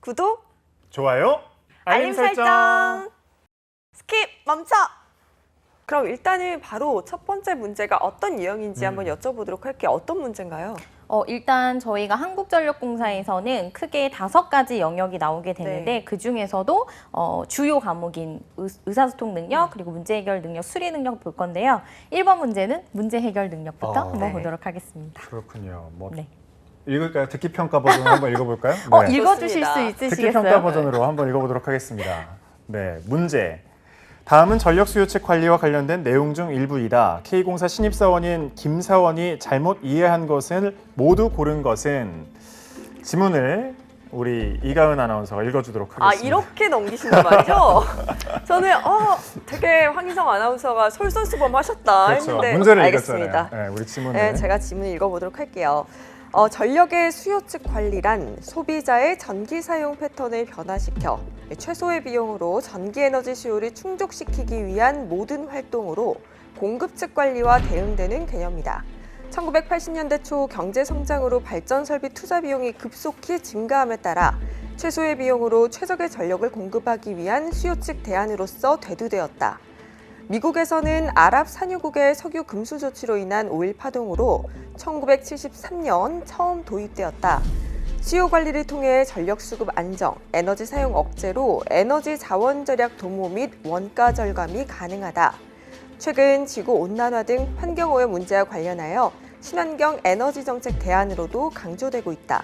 구독, 좋아요, 알림 설정. 스킵 멈춰. 그럼 일단은 바로 첫 번째 문제가 어떤 유형인지 한번 여쭤보도록 할게요. 어떤 문제인가요? 일단 저희가 한국전력공사에서는 크게 5가지 영역이 나오게 되는데 네. 그 중에서도 주요 과목인 의사소통 능력, 그리고 문제 해결 능력, 수리 능력 볼 건데요. 1번 문제는 문제 해결 능력부터 한번 네. 보도록 하겠습니다. 그렇군요. 뭐 네. 읽을까요? 듣기 평가 버전 한번 읽어볼까요? 네. 읽어주실 좋습니다. 수 듣기 있으시겠어요? 평가 버전으로 한번 읽어보도록 하겠습니다. 네, 문제. 다음은 전력 수요측 관리와 관련된 내용 중 일부이다. K공사 신입사원인 김사원이 잘못 이해한 것을 모두 고른 것은 지문을 우리 이가은 아나운서가 읽어주도록 하겠습니다. 아, 이렇게 넘기신단 말이죠? 저는 되게 황희성 아나운서가 솔선수범하셨다 그렇죠. 했는데 문제를 알겠습니다. 읽었잖아요. 네, 우리 지문을. 네, 제가 지문을 읽어보도록 할게요. 전력의 수요측 관리란 소비자의 전기 사용 패턴을 변화시켜 최소의 비용으로 전기 에너지 수요를 충족시키기 위한 모든 활동으로 공급 측 관리와 대응되는 개념이다. 1980년대 초 경제 성장으로 발전 설비 투자 비용이 급속히 증가함에 따라 최소의 비용으로 최적의 전력을 공급하기 위한 수요 측 대안으로서 대두되었다. 미국에서는 아랍 산유국의 석유 금수 조치로 인한 오일 파동으로 1973년 처음 도입되었다. 수요 관리를 통해 전력 수급 안정, 에너지 사용 억제로 에너지 자원 절약 도모 및 원가 절감이 가능하다. 최근 지구 온난화 등 환경 오염 문제와 관련하여 친환경 에너지 정책 대안으로도 강조되고 있다.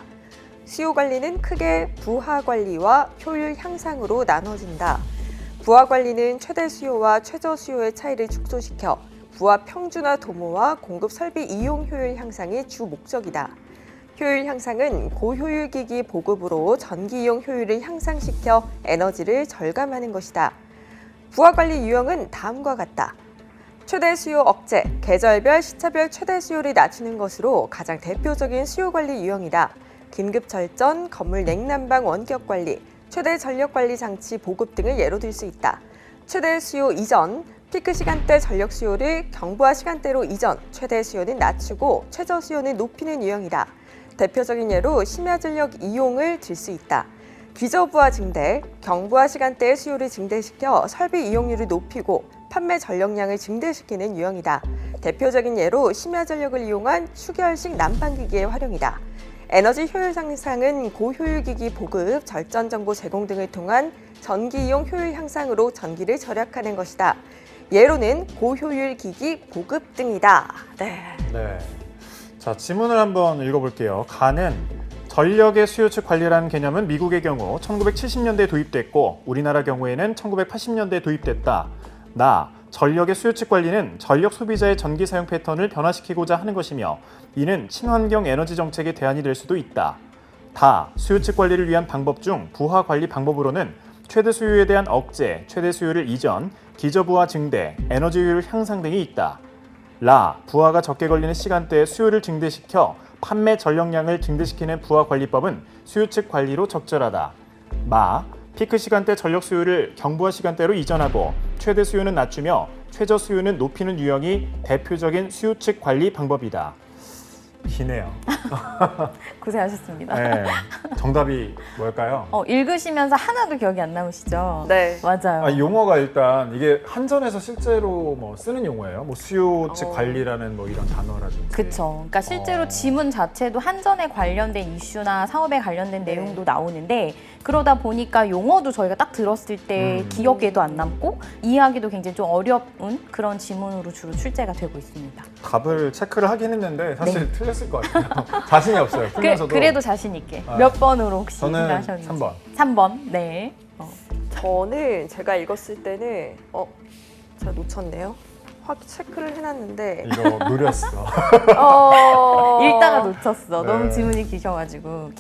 수요 관리는 크게 부하 관리와 효율 향상으로 나눠진다. 부하 관리는 최대 수요와 최저 수요의 차이를 축소시켜 부하 평준화 도모와 공급 설비 이용 효율 향상이 주 목적이다. 효율 향상은 고효율 기기 보급으로 전기 이용 효율을 향상시켜 에너지를 절감하는 것이다. 부하 관리 유형은 다음과 같다. 최대 수요 억제, 계절별, 시차별 최대 수요를 낮추는 것으로 가장 대표적인 수요 관리 유형이다. 긴급 절전, 건물 냉난방 원격 관리, 최대 전력 관리 장치 보급 등을 예로 들 수 있다. 최대 수요 이전, 피크 시간대 전력 수요를 경부하 시간대로 이전, 최대 수요는 낮추고 최저 수요는 높이는 유형이다. 대표적인 예로 심야 전력 이용을 들 수 있다. 기저부하 증대, 경부하 시간대의 수요를 증대시켜 설비 이용률을 높이고 판매 전력량을 증대시키는 유형이다. 대표적인 예로 심야 전력을 이용한 추결식 난방기기의 활용이다. 에너지 효율 향상은 고효율 기기 보급, 절전 정보 제공 등을 통한 전기 이용 효율 향상으로 전기를 절약하는 것이다. 예로는 고효율 기기 보급 등이다. 네. 네. 자, 지문을 한번 읽어볼게요. 가는 전력의 수요 측 관리라는 개념은 미국의 경우 1970년대에 도입됐고 우리나라 경우에는 1980년대에 도입됐다. 전력의 수요 측 관리는 전력 소비자의 전기 사용 패턴을 변화시키고자 하는 것이며 이는 친환경 에너지 정책의 대안이 될 수도 있다. 수요 측 관리를 위한 방법 중 부하 관리 방법으로는 최대 수요에 대한 억제, 최대 수요를 이전, 기저부하 증대, 에너지 효율 향상 등이 있다. 부하가 적게 걸리는 시간대에 수요를 증대시켜 판매 전력량을 증대시키는 부하 관리법은 수요 측 관리로 적절하다. 피크 시간대 전력 수요를 경부하 시간대로 이전하고 최대 수요는 낮추며 최저 수요는 높이는 유형이 대표적인 수요 측 관리 방법이다. 기네요. 고생하셨습니다. 네. 정답이 뭘까요? 읽으시면서 하나도 기억이 안 남으시죠? 네. 맞아요. 용어가 일단 이게 한전에서 실제로 뭐 쓰는 용어예요. 뭐 수요 측 관리라는 뭐 이런 단어라든지. 그렇죠. 그러니까 실제로 지문 자체도 한전에 관련된 이슈나 사업에 관련된 내용도 나오는데 그러다 보니까 용어도 저희가 딱 들었을 때 기억에도 안 남고 이해하기도 굉장히 좀 어려운 그런 지문으로 주로 출제가 되고 있습니다. 답을 체크를 하긴 했는데 사실 틀렸을 것 같아요. 자신이 없어요. 풀면서도. 그래도 자신 있게. 몇 번으로 혹시 저는 생각하셨는지? 3번. 3번. 네. 저는 제가 읽었을 때는 제가 놓쳤네요. 확 체크를 해놨는데 이거 느렸어. 읽다가 놓쳤어. 네. 너무 지문이 길어가지고.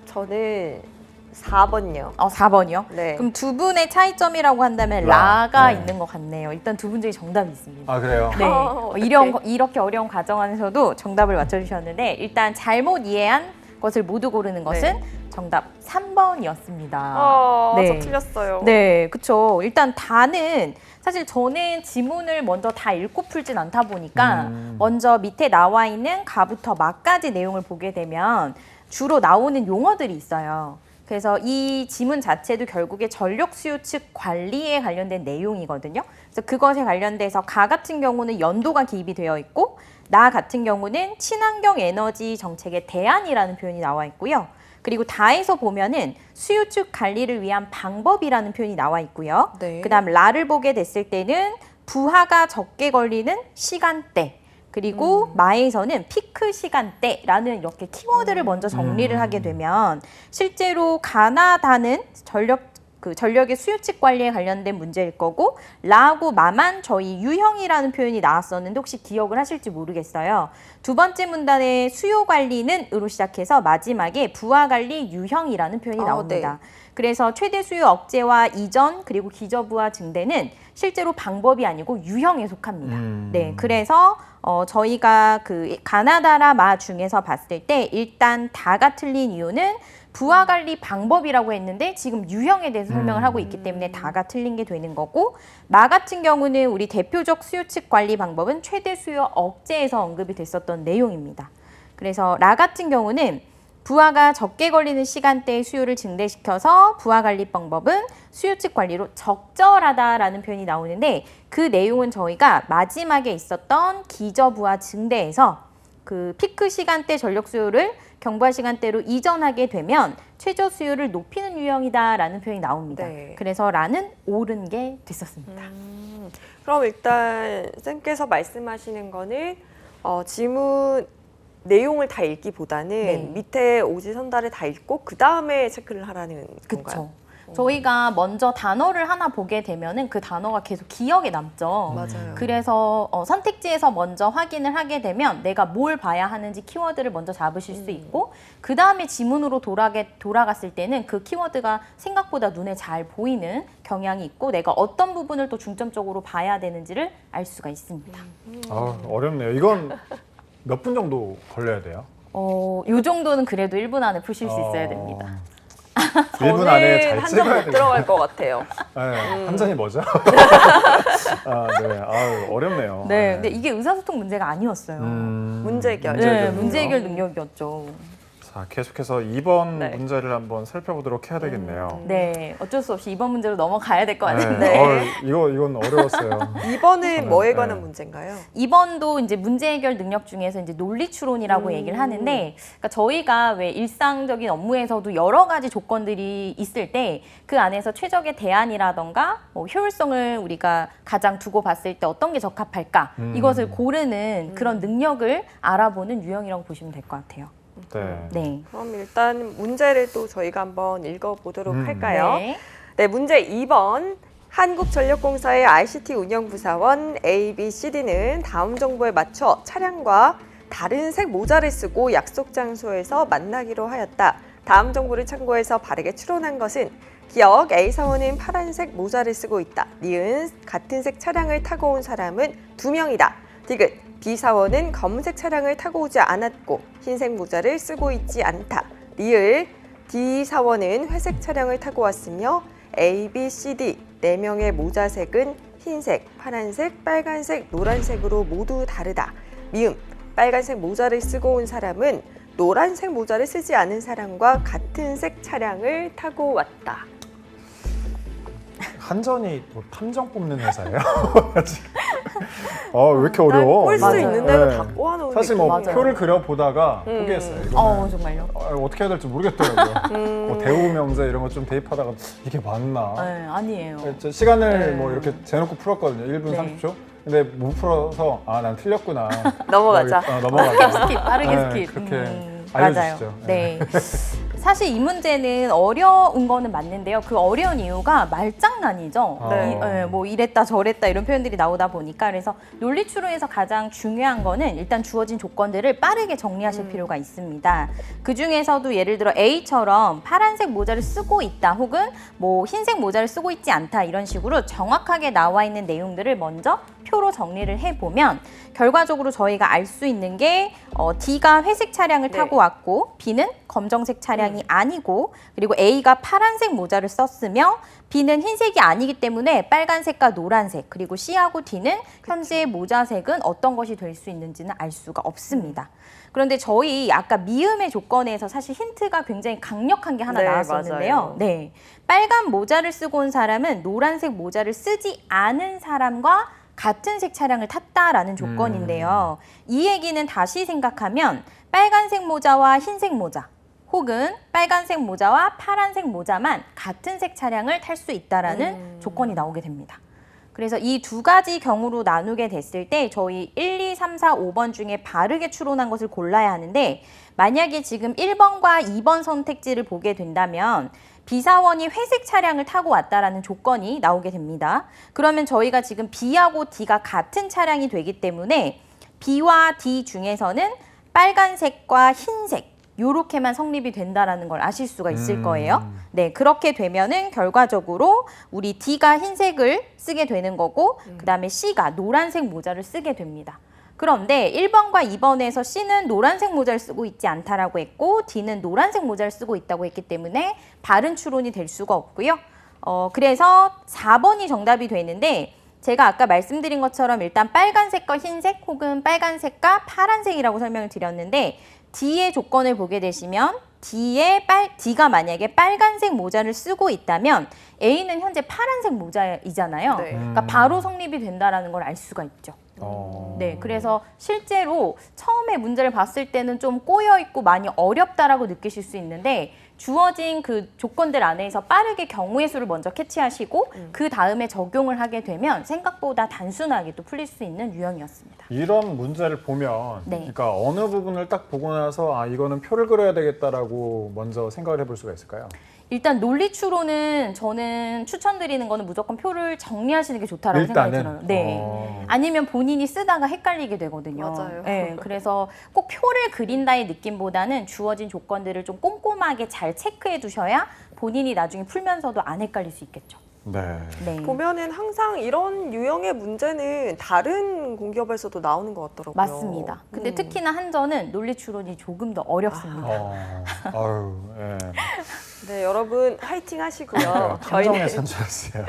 저는 4번이요. 4번이요? 네. 그럼 두 분의 차이점이라고 한다면 라. 라가 네. 있는 것 같네요. 일단 두 분 중에 정답이 있습니다. 아, 그래요? 네. 어떡해. 이렇게 어려운 과정 안에서도 정답을 맞춰주셨는데 일단 잘못 이해한 것을 모두 고르는 것은 네. 정답 3번이었습니다. 저 틀렸어요. 네, 그렇죠. 일단 다는 사실 저는 지문을 먼저 다 읽고 풀진 않다 보니까 먼저 밑에 나와 있는 가부터 마까지 내용을 보게 되면 주로 나오는 용어들이 있어요. 그래서 이 지문 자체도 결국에 전력 수요 측 관리에 관련된 내용이거든요. 그래서 그것에 관련돼서 가 같은 경우는 연도가 기입이 되어 있고 나 같은 경우는 친환경 에너지 정책의 대안이라는 표현이 나와 있고요. 그리고 다에서 보면은 수요 측 관리를 위한 방법이라는 표현이 나와 있고요. 네. 그다음 라를 보게 됐을 때는 부하가 적게 걸리는 시간대. 그리고 마에서는 피크 시간대라는 이렇게 키워드를 먼저 정리를 하게 되면 실제로 가나다는 전력의 수요 측 관리에 관련된 문제일 거고 라하고 마만 저희 유형이라는 표현이 나왔었는데 혹시 기억을 하실지 모르겠어요. 두 번째 문단의 수요 관리는 으로 시작해서 마지막에 부하 관리 유형이라는 표현이 나옵니다. 네. 그래서 최대 수요 억제와 이전 그리고 기저부하 증대는 실제로 방법이 아니고 유형에 속합니다. 네, 그래서 저희가 그 가나다라 마 중에서 봤을 때 일단 다가 틀린 이유는 부하 관리 방법이라고 했는데 지금 유형에 대해서 설명을 하고 있기 때문에 다가 틀린 게 되는 거고 마 같은 경우는 우리 대표적 수요 측 관리 방법은 최대 수요 억제에서 언급이 됐었던 내용입니다. 그래서 라 같은 경우는 부하가 적게 걸리는 시간대의 수요를 증대시켜서 부하 관리 방법은 수요 측 관리로 적절하다라는 표현이 나오는데 그 내용은 저희가 마지막에 있었던 기저부하 증대에서 그 피크 시간대 전력 수요를 경부하 시간대로 이전하게 되면 최저 수요를 높이는 유형이다라는 표현이 나옵니다. 네. 그래서 라는 옳은 게 됐었습니다. 그럼 일단 쌤께서 말씀하시는 거는 지문 내용을 다 읽기보다는 네. 밑에 오지선다를 다 읽고 그 다음에 체크를 하라는 건가요? 그렇죠. 저희가 먼저 단어를 하나 보게 되면은 그 단어가 계속 기억에 남죠. 맞아요. 그래서 선택지에서 먼저 확인을 하게 되면 내가 뭘 봐야 하는지 키워드를 먼저 잡으실 수 있고 그 다음에 지문으로 돌아갔을 때는 그 키워드가 생각보다 눈에 잘 보이는 경향이 있고 내가 어떤 부분을 또 중점적으로 봐야 되는지를 알 수가 있습니다. 아, 어렵네요. 이건 몇 분 정도 걸려야 돼요? 요 정도는 그래도 1분 안에 푸실 수 있어야 됩니다. 1분 안에 잘 한점 찍어야 못 돼요. 들어갈 것 같아요. 네, 한 잔이 뭐죠? 아, 네. 아, 어렵네요. 네, 근데 이게 의사소통 문제가 아니었어요. 문제 해결. 네, 문제 해결 능력이었죠. 자, 계속해서 2번 네. 문제를 한번 살펴보도록 해야 되겠네요. 네, 어쩔 수 없이 이번 문제로 넘어가야 될 것 같은데. 네. 이건 어려웠어요. 2번은 뭐에 네. 관한 문제인가요? 2번도 이제 문제 해결 능력 중에서 이제 논리 추론이라고 얘기를 하는데, 그러니까 저희가 왜 일상적인 업무에서도 여러 가지 조건들이 있을 때 그 안에서 최적의 대안이라던가 뭐 효율성을 우리가 가장 두고 봤을 때 어떤 게 적합할까 이것을 고르는 그런 능력을 알아보는 유형이라고 보시면 될 것 같아요. 네. 네. 그럼 일단 문제를 또 저희가 한번 읽어보도록 할까요? 네. 네, 문제 2번. 한국전력공사의 ICT 운영부사원 A, B, CD는 다음 정보에 맞춰 차량과 다른 색 모자를 쓰고 약속 장소에서 만나기로 하였다. 다음 정보를 참고해서 바르게 추론한 것은 기억 A 사원은 파란색 모자를 쓰고 있다. 니은 같은 색 차량을 타고 온 사람은 2명이다. 디귿 B 사원은 검은색 차량을 타고 오지 않았고 흰색 모자를 쓰고 있지 않다. 리을 D 사원은 회색 차량을 타고 왔으며 A, B, C, D 4명의 모자색은 흰색, 파란색, 빨간색, 노란색으로 모두 다르다. 미음 빨간색 모자를 쓰고 온 사람은 노란색 모자를 쓰지 않은 사람과 같은 색 차량을 타고 왔다. 한전이 뭐 탐정 뽑는 회사예요? 왜 이렇게 어려워? 꼴수 맞아요. 있는 대로 네. 다 꼬아놓은 사실 뭐 맞아요. 표를 그려보다가 포기했어요. 이거는 정말요? 어떻게 해야 될지 모르겠더라고요. 뭐 대우 명제 이런 거 좀 대입하다가 이게 맞나? 네, 아니에요. 저 시간을 네. 뭐 이렇게 재놓고 풀었거든요. 1분 네. 30초. 근데 못 풀어서 난 틀렸구나. 넘어가자. 빠르게 넘어가자. 스킵, 빠르게 네, 스킵. 그렇게 맞아요. 알려주시죠. 네. 사실 이 문제는 어려운 거는 맞는데요. 그 어려운 이유가 말장난이죠. 네. 뭐 이랬다 저랬다 이런 표현들이 나오다 보니까 그래서 논리 추론에서 가장 중요한 거는 일단 주어진 조건들을 빠르게 정리하실 필요가 있습니다. 그 중에서도 예를 들어 A처럼 파란색 모자를 쓰고 있다 혹은 뭐 흰색 모자를 쓰고 있지 않다 이런 식으로 정확하게 나와 있는 내용들을 먼저 표로 정리를 해보면 결과적으로 저희가 알 수 있는 게 D가 회색 차량을 네. 타고 왔고 B는 검정색 차량이 아니고 그리고 A가 파란색 모자를 썼으며 B는 흰색이 아니기 때문에 빨간색과 노란색 그리고 C하고 D는 현재 모자색은 어떤 것이 될 수 있는지는 알 수가 없습니다. 그런데 저희 아까 미음의 조건에서 사실 힌트가 굉장히 강력한 게 하나 네, 나왔었는데요. 맞아요. 네, 빨간 모자를 쓰고 온 사람은 노란색 모자를 쓰지 않은 사람과 같은 색 차량을 탔다라는 조건인데요. 이 얘기는 다시 생각하면 빨간색 모자와 흰색 모자 혹은 빨간색 모자와 파란색 모자만 같은 색 차량을 탈 수 있다라는 조건이 나오게 됩니다. 그래서 이 두 가지 경우로 나누게 됐을 때 저희 1, 2, 3, 4, 5번 중에 바르게 추론한 것을 골라야 하는데 만약에 지금 1번과 2번 선택지를 보게 된다면 B사원이 회색 차량을 타고 왔다라는 조건이 나오게 됩니다. 그러면 저희가 지금 B하고 D가 같은 차량이 되기 때문에 B와 D 중에서는 빨간색과 흰색 요렇게만 성립이 된다라는 걸 아실 수가 있을 거예요. 네, 그렇게 되면은 결과적으로 우리 D가 흰색을 쓰게 되는 거고 그다음에 C가 노란색 모자를 쓰게 됩니다. 그런데 1번과 2번에서 C는 노란색 모자를 쓰고 있지 않다라고 했고 D는 노란색 모자를 쓰고 있다고 했기 때문에 바른 추론이 될 수가 없고요. 그래서 4번이 정답이 되는데 제가 아까 말씀드린 것처럼 일단 빨간색과 흰색 혹은 빨간색과 파란색이라고 설명을 드렸는데 D의 조건을 보게 되시면 D가 만약에 빨간색 모자를 쓰고 있다면 A는 현재 파란색 모자이잖아요. 네. 그러니까 바로 성립이 된다라는 걸 알 수가 있죠. 네, 그래서 실제로 처음에 문제를 봤을 때는 좀 꼬여 있고 많이 어렵다라고 느끼실 수 있는데 주어진 그 조건들 안에서 빠르게 경우의 수를 먼저 캐치하시고 그 다음에 적용을 하게 되면 생각보다 단순하게 또 풀릴 수 있는 유형이었습니다. 이런 문제를 보면 네. 그러니까 어느 부분을 딱 보고 나서 아 이거는 표를 그려야 되겠다라고 먼저 생각을 해볼 수가 있을까요? 일단 논리 추론은 저는 추천드리는 거는 무조건 표를 정리하시는 게 좋다라고 생각이 들어요. 네. 아니면 본인이 쓰다가 헷갈리게 되거든요. 맞아요. 네, 그래서 꼭 표를 그린다의 느낌보다는 주어진 조건들을 좀 꼼꼼하게 잘 체크해 두셔야 본인이 나중에 풀면서도 안 헷갈릴 수 있겠죠. 네. 네. 보면은 항상 이런 유형의 문제는 다른 공기업에서도 나오는 것 같더라고요. 맞습니다. 근데 특히나 한전은 논리 추론이 조금 더 어렵습니다. 아유, 예. 네, 여러분 화이팅 하시고요. 함정의 산주였어요.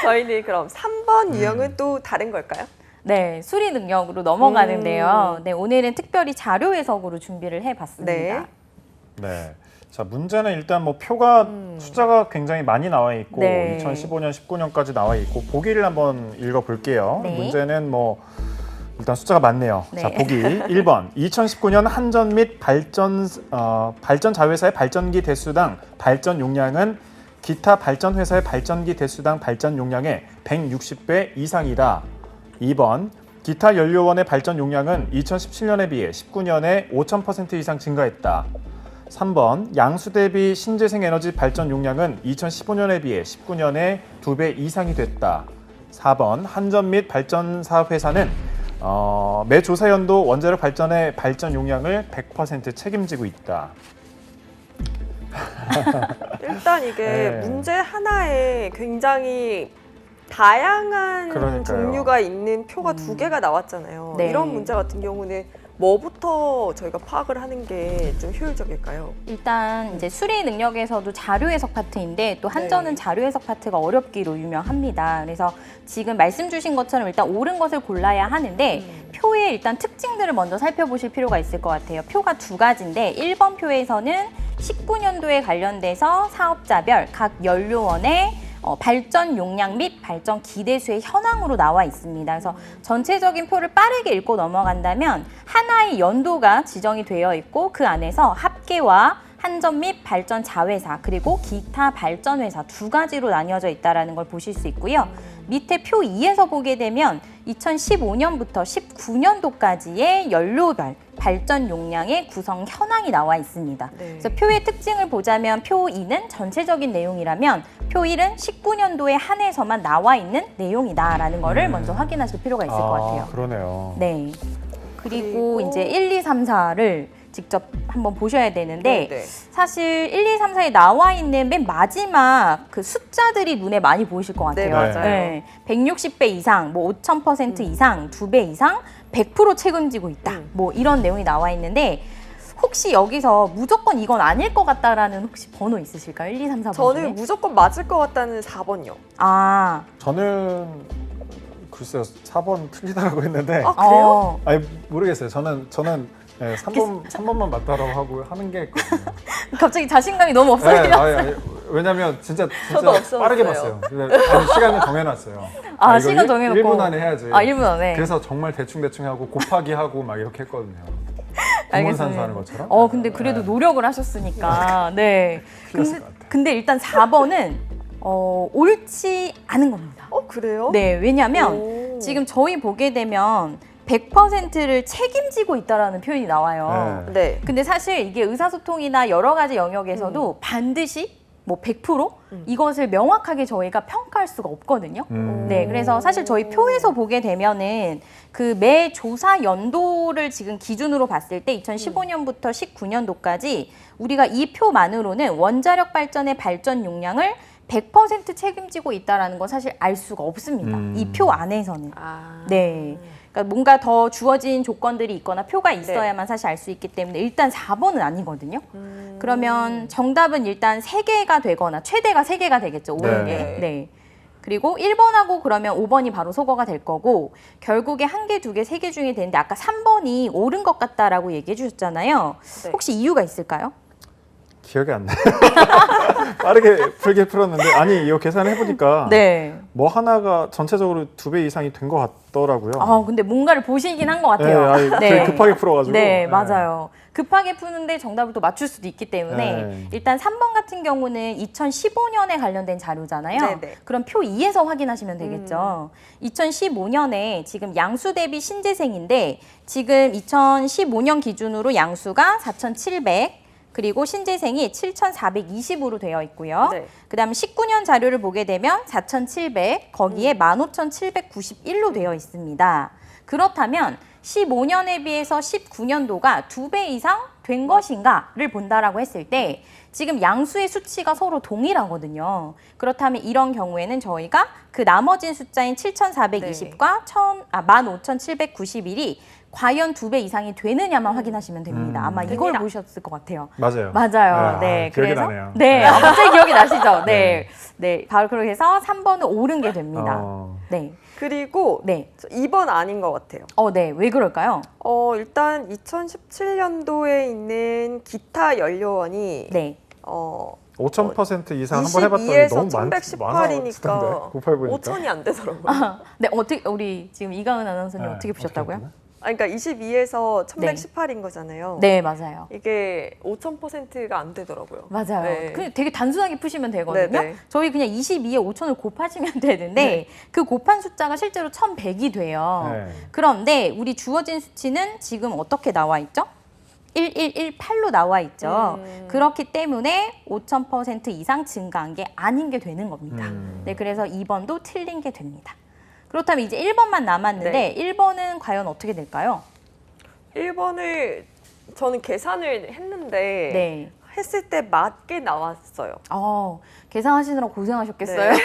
저희는 그럼 3번 유형은 또 다른 걸까요? 네, 수리 능력으로 넘어가는데요. 네, 오늘은 특별히 자료 해석으로 준비를 해봤습니다. 네. 네. 자, 문제는 일단 뭐 표가 숫자가 굉장히 많이 나와 있고 네. 2015년, 19년까지 나와 있고 보기를 한번 읽어 볼게요. 네. 문제는 뭐 일단 숫자가 많네요. 네. 자, 보기 1번. 2019년 한전 및 발전 자회사의 발전기 대수당 발전 용량은 기타 발전 회사의 발전기 대수당 발전 용량의 160배 이상이다. 2번. 기타 연료원의 발전 용량은 2017년에 비해 19년에 5,000% 이상 증가했다. 3번. 양수 대비 신재생 에너지 발전 용량은 2015년에 비해 19년에 2배 이상이 됐다. 4번. 한전 및 발전사 회사는 매 조사 연도 원자력 발전의 발전 용량을 100% 책임지고 있다. 일단 이게 네. 문제 하나에 굉장히 다양한 그러니까요. 종류가 있는 표가 두 개가 나왔잖아요. 네. 이런 문제 같은 경우는 뭐부터 저희가 파악을 하는 게 좀 효율적일까요? 일단 이제 수리 능력에서도 자료 해석 파트인데 또 한전은 네. 자료 해석 파트가 어렵기로 유명합니다. 그래서 지금 말씀 주신 것처럼 일단 옳은 것을 골라야 하는데 표의 일단 특징들을 먼저 살펴보실 필요가 있을 것 같아요. 표가 두 가지인데 1번 표에서는 19년도에 관련돼서 사업자별 각 연료원의 발전 용량 및 발전 기대수의 현황으로 나와 있습니다. 그래서 전체적인 표를 빠르게 읽고 넘어간다면 하나의 연도가 지정이 되어 있고 그 안에서 합계와 한전 및 발전 자회사 그리고 기타 발전 회사 두 가지로 나뉘어져 있다는 걸 보실 수 있고요. 밑에 표 2에서 보게 되면 2015년부터 19년도까지의 연료별 발전 용량의 구성 현황이 나와 있습니다. 네. 그래서 표의 특징을 보자면 표 2는 전체적인 내용이라면 표 1은 19년도에 한해서만 나와 있는 내용이다라는 거를 먼저 확인하실 필요가 있을 것 같아요. 그러네요. 네. 그리고 그리고 이제 1, 2, 3, 4를 직접 한번 보셔야 되는데 네. 사실 1, 2, 3, 4에 나와 있는 맨 마지막 그 숫자들이 눈에 많이 보이실 것 네, 같아요. 맞아요. 160배 이상, 뭐 5,000% 이상, 2배 이상, 100% 책임지고 있다. 뭐 이런 내용이 나와 있는데 혹시 여기서 무조건 이건 아닐 것 같다라는 혹시 번호 있으실까요? 1, 2, 3, 4번 저는 중에? 무조건 맞을 것 같다는 4번요. 아, 저는 글쎄요 4번 틀리다라고 했는데 아, 그래요? 아니 모르겠어요. 저는 네, 3번만 맞다라고 하고 하는 게 있거든요. 갑자기 자신감이 너무 네, 없어지면 아니, 왜냐면 진짜 저도 없어졌어요. 빠르게 봤어요. 근데 아니, 시간을 정해놨어요. 아, 이거 시간 정해놓고 1분 안에 해야지. 아, 1분 안에. 그래서 정말 대충 하고 곱하기 하고 막 이렇게 했거든요. 알겠습니다. 하는 것처럼. 근데 그래도 네. 노력을 하셨으니까. 네. 틀렸을 것 같아. 근데 일단 4번은 옳지 않은 겁니다. 그래요? 네, 왜냐면 오. 지금 저희 보게 되면 100%를 책임지고 있다라는 표현이 나와요. 네. 네. 근데 사실 이게 의사소통이나 여러 가지 영역에서도 반드시 뭐 100% 이것을 명확하게 저희가 평가할 수가 없거든요. 네, 그래서 사실 저희 표에서 보게 되면은 그 매 조사 연도를 지금 기준으로 봤을 때 2015년부터 19년도까지 우리가 이 표만으로는 원자력 발전의 발전 용량을 100% 책임지고 있다라는 건 사실 알 수가 없습니다. 이 표 안에서는. 아. 네. 그러니까 뭔가 더 주어진 조건들이 있거나 표가 있어야만 사실 알 수 있기 때문에 일단 4번은 아니거든요. 그러면 정답은 일단 3개가 되거나 최대가 3개가 되겠죠. 옳은 게. 네. 네. 그리고 1번하고 그러면 5번이 바로 소거가 될 거고 결국에 1개, 2개, 3개 중에 되는데 아까 3번이 옳은 것 같다라고 얘기해 주셨잖아요. 네. 혹시 이유가 있을까요? 기억이 안 나요. 빠르게 풀게 풀었는데 아니 이거 계산을 해보니까 네. 뭐 하나가 전체적으로 2배 이상이 된 것 같더라고요. 근데 뭔가를 보시긴 한 것 같아요. 아니, 되게 급하게 풀어가지고. 네, 맞아요. 급하게 푸는데 정답을 또 맞출 수도 있기 때문에 네. 일단 3번 같은 경우는 2015년에 관련된 자료잖아요. 네네. 그럼 표 2에서 확인하시면 되겠죠. 2015년에 지금 양수 대비 신재생인데 지금 2015년 기준으로 양수가 4,700 그리고 신재생이 7,420으로 되어 있고요. 네. 그다음 19년 자료를 보게 되면 4,700 거기에 15,791로 되어 있습니다. 그렇다면 15년에 비해서 19년도가 2배 이상 된 것인가를 본다라고 했을 때 지금 양수의 수치가 서로 동일하거든요. 그렇다면 이런 경우에는 저희가 그 나머진 숫자인 7,420과 15,791이 과연 2배 이상이 되느냐만 확인하시면 됩니다. 아마 이걸 됩니다. 보셨을 것 같아요. 맞아요. 맞아요. 네, 기억이 그래서 나네요. 네, 갑자기 기억이 나시죠? 네, 네, 바로 그렇게 해서 3번은 옳은 게 됩니다. 네, 그리고 네, 2번 아닌 것 같아요. 네, 왜 그럴까요? 일단 2017년도에 있는 기타 연료원이 네, 5,000% 이상 한번 해봤더니 22에서 너무 1118이니까 곱해 보니까 5천이 안 되더라고요. 네, 어떻게 우리 지금 이가은 아나운서님 네, 어떻게 보셨다고요? 어떻게 그러니까 22에서 1118인 거잖아요. 네, 맞아요. 이게 5,000%가 안 되더라고요. 맞아요. 네. 그 되게 단순하게 푸시면 되거든요. 네네. 저희 그냥 22에 5천을 곱하시면 되는데 그 곱한 숫자가 실제로 1,100이 돼요. 네. 그런데 우리 주어진 수치는 지금 어떻게 나와 있죠? 1118로 나와 있죠. 그렇기 때문에 5,000% 이상 증가한 게 아닌 게 되는 겁니다. 네, 그래서 2번도 틀린 게 됩니다. 그렇다면 이제 1번만 남았는데 네. 1번은 과연 어떻게 될까요? 1번을 저는 계산을 했는데 네. 했을 때 맞게 나왔어요. 계산하시느라 고생하셨겠어요. 네.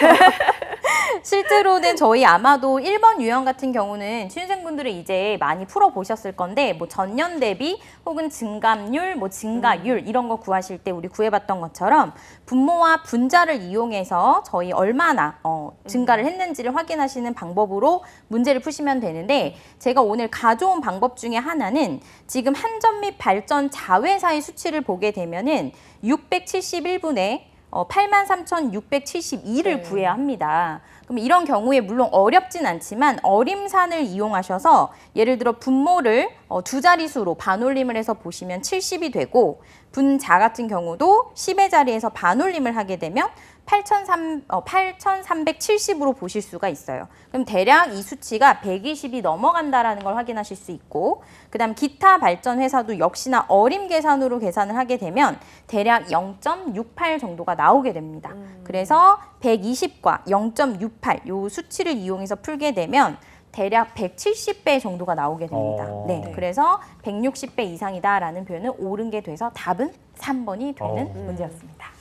실제로는 저희 아마도 1번 유형 같은 경우는 취준생분들은 이제 많이 풀어보셨을 건데 뭐 전년 대비 혹은 증감률, 뭐 증가율 이런 거 구하실 때 우리 구해봤던 것처럼 분모와 분자를 이용해서 저희 얼마나 증가를 했는지를 확인하시는 방법으로 문제를 푸시면 되는데 제가 오늘 가져온 방법 중에 하나는 지금 한전 및 발전 자회사의 수치를 보게 되면은 671분에 83,672를 네. 구해야 합니다. 그럼 이런 경우에 물론 어렵진 않지만 어림산을 이용하셔서 예를 들어 분모를 두 자릿수로 반올림을 해서 보시면 70이 되고 분자 같은 경우도 10의 자리에서 반올림을 하게 되면 8,370으로 보실 수가 있어요. 그럼 대략 이 수치가 120이 넘어간다라는 걸 확인하실 수 있고 그다음 기타 발전 회사도 역시나 어림 계산으로 계산을 하게 되면 대략 0.68 정도가 나오게 됩니다. 그래서 120과 0.68 요 수치를 이용해서 풀게 되면 대략 170배 정도가 나오게 됩니다. 네, 그래서 160배 이상이다라는 표현은 옳은 게 돼서 답은 3번이 되는 문제였습니다.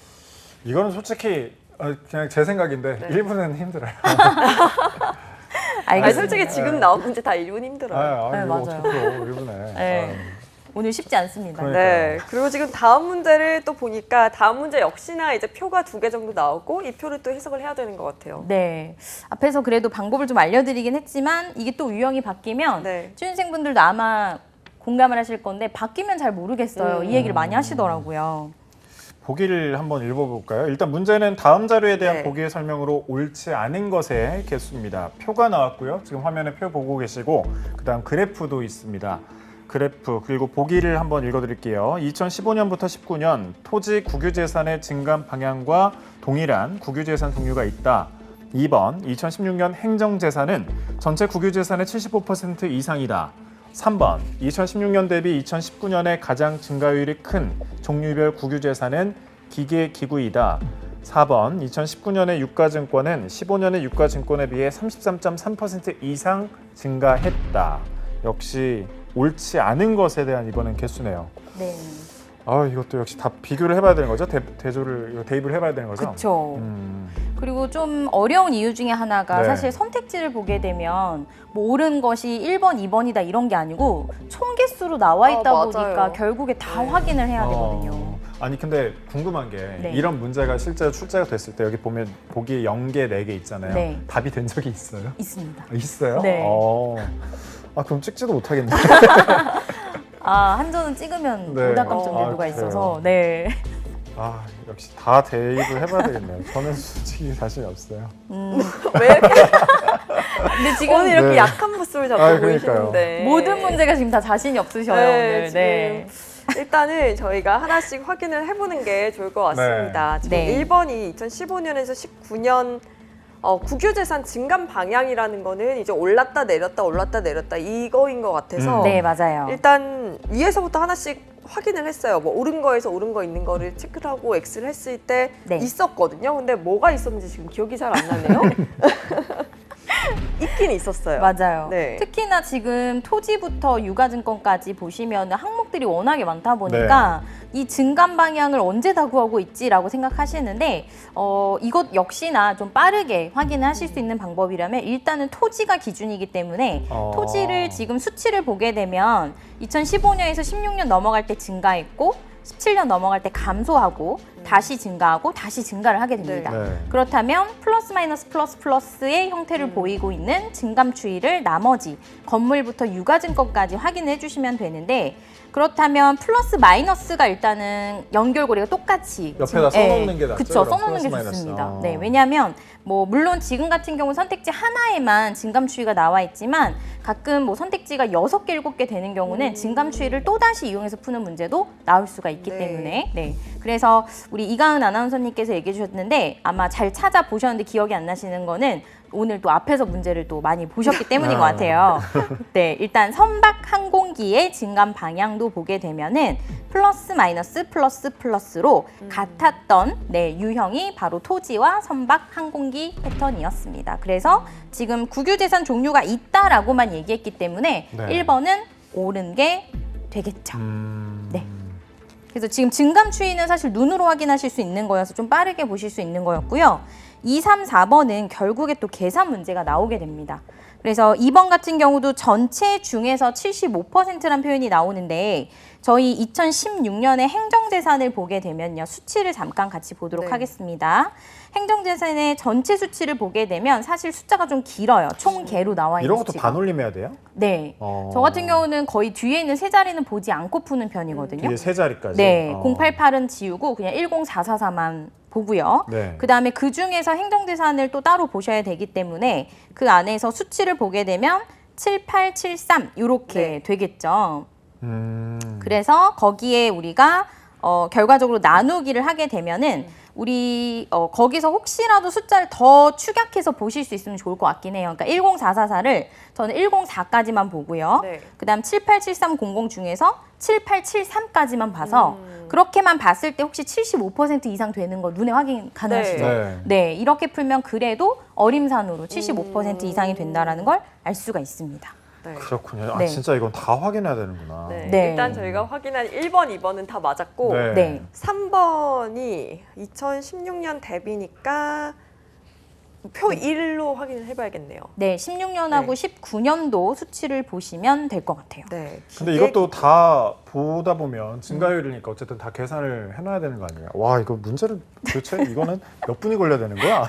이거는 솔직히 그냥 제 생각인데 1분은 힘들어요. 알겠습니다. 아니, 솔직히 지금 나온 문제 다 1분 힘들어요. 네, 이거 맞아요. 어떻게 풀어, 1분에. 네. 오늘 쉽지 않습니다. 그러니까. 네. 그리고 지금 다음 문제를 또 보니까 다음 문제 역시나 이제 표가 2개 정도 나오고 이 표를 또 해석을 해야 되는 것 같아요. 네. 앞에서 그래도 방법을 좀 알려드리긴 했지만 이게 또 유형이 바뀌면 네. 취준생분들도 아마 공감을 하실 건데 바뀌면 잘 모르겠어요. 이 얘기를 많이 하시더라고요. 보기를 한번 읽어볼까요? 일단 문제는 다음 자료에 대한 네. 보기의 설명으로 옳지 않은 것의 개수입니다. 표가 나왔고요. 지금 화면에 표 보고 계시고 그다음 그래프도 있습니다. 그래프 그리고 보기를 한번 읽어드릴게요. 2015년부터 19년 토지 국유재산의 증감 방향과 동일한 국유재산 종류가 있다. 2번 2016년 행정재산은 전체 국유재산의 75% 이상이다. 3번 2016년 대비 2019년에 가장 증가율이 큰 종류별 국유재산은 기계기구이다. 4번 2019년의 유가증권은 15년의 유가증권에 비해 33.3% 이상 증가했다. 역시 옳지 않은 것에 대한 이번엔 개수네요. 네. 아 이것도 역시 다 비교를 해봐야 되는 거죠? 대입을 해봐야 되는 거죠? 그렇죠. 그리고 좀 어려운 이유 중에 하나가 네. 사실 선택지를 보게 되면 뭐 옳은 것이 1번, 2번이다 이런 게 아니고 총 개수로 나와 있다 맞아요. 보니까 결국에 다 네. 확인을 해야 되거든요. 아니 근데 궁금한 게 네. 이런 문제가 실제로 출제가 됐을 때 여기 보면 보기 0개, 4개 있잖아요. 네. 답이 된 적이 있어요? 있습니다. 있어요? 네. 아 그럼 찍지도 못하겠네요. 아, 한 점은 찍으면 네. 오답감점 여부가 아, 있어서 네. 아 역시 다 대입을 해봐야 되겠네요. 저는 솔직히 자신이 없어요. 왜 이렇게 근데 지금 오늘 이렇게 네. 약한 모습을 자꾸 아, 그러니까요. 보이시는데 모든 문제가 지금 다 자신이 없으셔요. 네, 오늘. 지금 네. 일단은 저희가 하나씩 확인을 해보는 게 좋을 것 같습니다. 지금 네. 1번이 2015년에서 19년 국유재산 증감 방향이라는 거는 이제 올랐다 내렸다 이거인 것 같아서 네, 맞아요. 일단 위에서부터 하나씩 확인을 했어요. 뭐 옳은 거에서 옳은 거 있는 거를 체크를 하고 X를 했을 때 네. 있었거든요. 근데 뭐가 있었는지 지금 기억이 잘 안 나네요. 있긴 있었어요. 맞아요. 네. 특히나 지금 토지부터 유가증권까지 보시면 항목들이 워낙에 많다 보니까 이 증감 방향을 언제 다 구하고 있지라고 생각하시는데 이것 역시나 좀 빠르게 확인을 하실 수 있는 방법이라면 일단은 토지가 기준이기 때문에 토지를 지금 수치를 보게 되면 2015년에서 16년 넘어갈 때 증가했고 17년 넘어갈 때 감소하고 다시 증가하고 다시 증가를 하게 됩니다. 네. 그렇다면 플러스 마이너스 플러스 플러스의 형태를 보이고 있는 증감 추이를 나머지 건물부터 유가증권까지 확인해 주시면 되는데 그렇다면 플러스 마이너스가 일단은 연결고리가 똑같이 옆에다 써놓는 게 낫죠? 그렇죠. 그럼 써놓는 게 플러스 좋습니다. 마이너스. 네, 왜냐하면 뭐 물론 지금 같은 경우 선택지 하나에만 증감 추이가 나와 있지만 가끔 뭐 선택지가 6개, 7개 되는 경우는 증감 추이를 또 다시 이용해서 푸는 문제도 나올 수가 있기 네. 때문에 네. 그래서 우리 이가은 아나운서님께서 얘기해 주셨는데 아마 잘 찾아보셨는데 기억이 안 나시는 거는 오늘 또 앞에서 문제를 또 많이 보셨기 때문인 것 같아요. 네, 일단 선박 항공기의 증감 방향도 보게 되면은 플러스 마이너스 플러스 플러스로 같았던 유형이 바로 토지와 선박 항공기 패턴이었습니다. 그래서 지금 국유재산 종류가 있다라고만 얘기했기 때문에 네. 1번은 옳은 게 되겠죠. 네. 그래서 지금 증감 추이는 사실 눈으로 확인하실 수 있는 거여서 좀 빠르게 보실 수 있는 거였고요. 2, 3, 4번은 결국에 또 계산 문제가 나오게 됩니다. 그래서 2번 같은 경우도 전체 중에서 75%란 표현이 나오는데 저희 2016년에 행정재산을 보게 되면요. 수치를 잠깐 같이 보도록 네. 하겠습니다. 행정재산의 전체 수치를 보게 되면 사실 숫자가 좀 길어요. 총 개로 나와 있는 이런 것도 수치가. 반올림해야 돼요? 네. 저 같은 경우는 거의 뒤에 있는 세 자리는 보지 않고 푸는 편이거든요. 뒤에 세 자리까지? 네, 088은 지우고 그냥 10444만 보고요. 네. 그다음에 그 중에서 행정재산을 또 따로 보셔야 되기 때문에 그 안에서 수치를 보게 되면 7873 이렇게 네. 되겠죠. 그래서 거기에 우리가 결과적으로 나누기를 하게 되면은 우리 거기서 혹시라도 숫자를 더 축약해서 보실 수 있으면 좋을 것 같긴 해요. 그러니까 10444를 저는 104까지만 보고요. 네. 그다음 787300 중에서 7873까지만 봐서 그렇게만 봤을 때 혹시 75% 이상 되는 거 눈에 확인 가능하시죠? 네. 네, 이렇게 풀면 그래도 어림산으로 75% 이상이 된다라는 걸 알 수가 있습니다. 네. 그렇군요. 아, 네. 진짜 이건 다 확인해야 되는구나. 네. 네. 일단 저희가 확인한 1번, 2번은 다 맞았고 네. 네. 3번이 2016년 대비니까 표 1로 확인을 해봐야겠네요. 네, 16년하고 19년도 수치를 보시면 될 것 같아요. 네. 근데 이것도 다 보다 보면 증가율이니까 어쨌든 다 계산을 해놔야 되는 거 아니에요? 와, 이거 문제를 도대체 이거는 몇 분이 걸려야 되는 거야?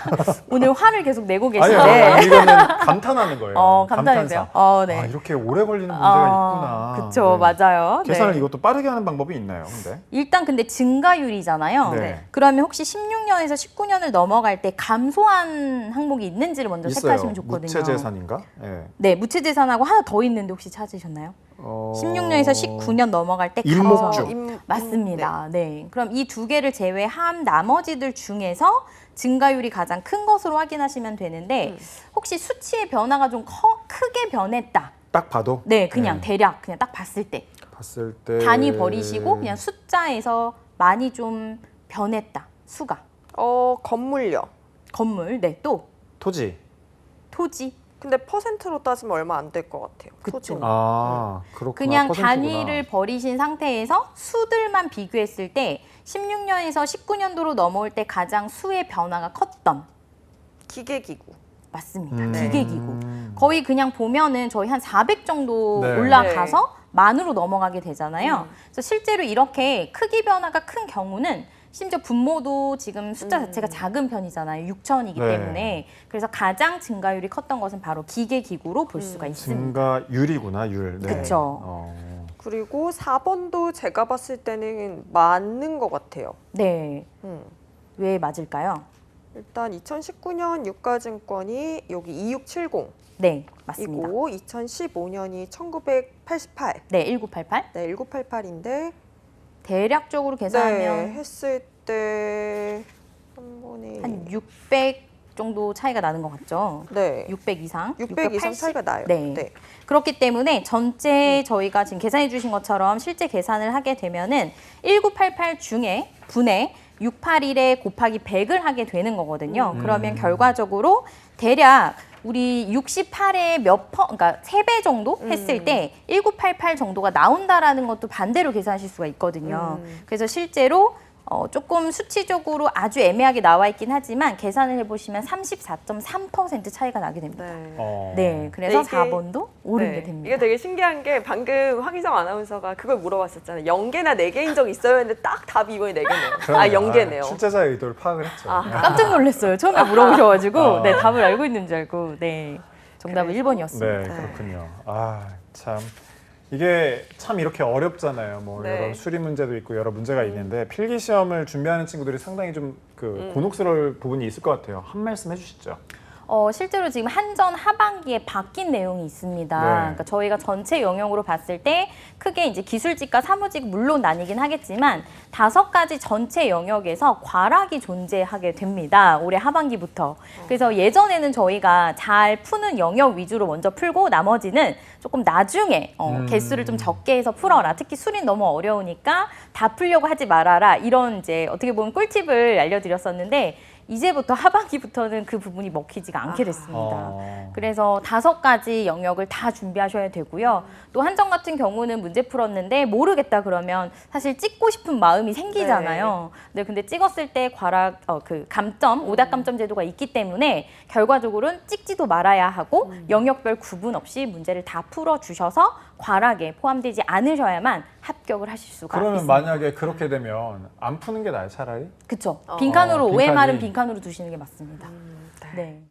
오늘 화를 계속 내고 아니, 계신데. 아니, 이거는 감탄하는 거예요. 감탄이세요? 감탄사. 네. 아, 이렇게 오래 걸리는 문제가 있구나. 그렇죠, 네. 맞아요. 계산을 네. 이것도 빠르게 하는 방법이 있나요? 근데 일단 근데 증가율이잖아요. 네. 그러면 혹시 16년에서 19년을 넘어갈 때 감소한 항목이 있는지를 먼저 있어요. 체크하시면 좋거든요. 무채재산인가? 네. 네, 무채재산하고 하나 더 있는데 혹시 찾으셨나요? 16년에서 19년 넘어갈 때 임목주. 감소. 맞습니다. 네. 그럼 이 두 개를 제외한 나머지들 중에서 증가율이 가장 큰 것으로 확인하시면 되는데 혹시 수치의 변화가 좀 크게 변했다. 딱 봐도 네, 그냥 대략 그냥 딱 봤을 때 봤을 때 단위 버리시고 그냥 숫자에서 많이 좀 변했다. 수가. 건물요. 건물. 네, 또 토지. 토지. 근데 퍼센트로 따지면 얼마 안 될 것 같아요. 그쵸. 토지는. 아, 그렇구나. 그냥 퍼센트구나. 단위를 버리신 상태에서 수들만 비교했을 때 16년에서 19년도로 넘어올 때 가장 수의 변화가 컸던 기계기구. 맞습니다. 기계기구. 음. 거의 그냥 보면은 저희 한 400 정도 네. 올라가서 만으로 넘어가게 되잖아요. 그래서 실제로 이렇게 크기 변화가 큰 경우는 심지어 분모도 지금 숫자 자체가 작은 편이잖아요. 6천이기 네. 때문에. 그래서 가장 증가율이 컸던 것은 바로 기계기구로 볼 수가 있습니다. 증가율이구나, 율. 네. 그쵸. 그리고 4번도 제가 봤을 때는 맞는 것 같아요. 네. 음. 왜 맞을까요? 일단 2019년 유가증권이 여기 2670이고 네, 맞습니다. 2015년이 1988. 네, 1988. 네, 1988인데 대략적으로 네, 계산하면 했을 때 한 번에 한 600 정도 차이가 나는 것 같죠? 네. 600 이상? 600 이상 680? 차이가 나요. 네. 그렇기 때문에 전체 저희가 지금 계산해 주신 것처럼 실제 계산을 하게 되면은 1988 중에 분의 681에 곱하기 100을 하게 되는 거거든요. 그러면 결과적으로 대략 우리 68에 그러니까 3배 정도 했을 때 1988 정도가 나온다라는 것도 반대로 계산하실 수가 있거든요. 그래서 실제로 조금 수치적으로 아주 애매하게 나와 있긴 하지만 계산을 해보시면 34.3% 차이가 나게 됩니다. 네. 네, 그래서 이게- 4번도 옳은 네. 게 됩니다. 이게 되게 신기한 게 방금 황희정 아나운서가 그걸 물어봤었잖아요. 0개나 4개인 적 있어요? 했는데 딱 답이 이번에 4개네요. 아, 0개네요. 출제자의 의도를 파악을 했죠. 아. 깜짝 놀랐어요. 처음에 물어보셔가지고 아. 네, 답을 알고 있는 줄 알고 네, 정답은 그래서- 1번이었습니다. 네, 그렇군요. 아, 참. 이게 참 이렇게 어렵잖아요. 뭐 네. 여러 수리 문제도 있고 여러 문제가 있는데 필기 시험을 준비하는 친구들이 상당히 좀 곤혹스러울 부분이 있을 것 같아요. 한 말씀 해주시죠. 실제로 지금 한전 하반기에 바뀐 내용이 있습니다. 네. 그러니까 저희가 전체 영역으로 봤을 때 크게 이제 기술직과 사무직 물론 나뉘긴 하겠지만 5가지 전체 영역에서 과락이 존재하게 됩니다. 올해 하반기부터. 그래서 예전에는 저희가 잘 푸는 영역 위주로 먼저 풀고 나머지는 조금 나중에 개수를 좀 적게 해서 풀어라. 특히 수리는 너무 어려우니까 다 풀려고 하지 말아라. 이런 이제 어떻게 보면 꿀팁을 알려드렸었는데 이제부터 하반기부터는 그 부분이 먹히지가 않게 됐습니다. 그래서 5가지 영역을 다 준비하셔야 되고요. 또 한정 같은 경우는 문제 풀었는데 모르겠다 그러면 사실 찍고 싶은 마음이 생기잖아요. 네, 근데 찍었을 때 그 감점, 오답 감점 제도가 있기 때문에 결과적으로는 찍지도 말아야 하고 영역별 구분 없이 문제를 다 풀어주셔서 과락에 포함되지 않으셔야만 합격을 하실 수가 그러면 있습니다. 만약에 그렇게 되면 안 푸는 게 나아요, 차라리? 그쵸. 빈칸으로 빈칸이- OMR은 빈칸으로 두시는 게 맞습니다. 네.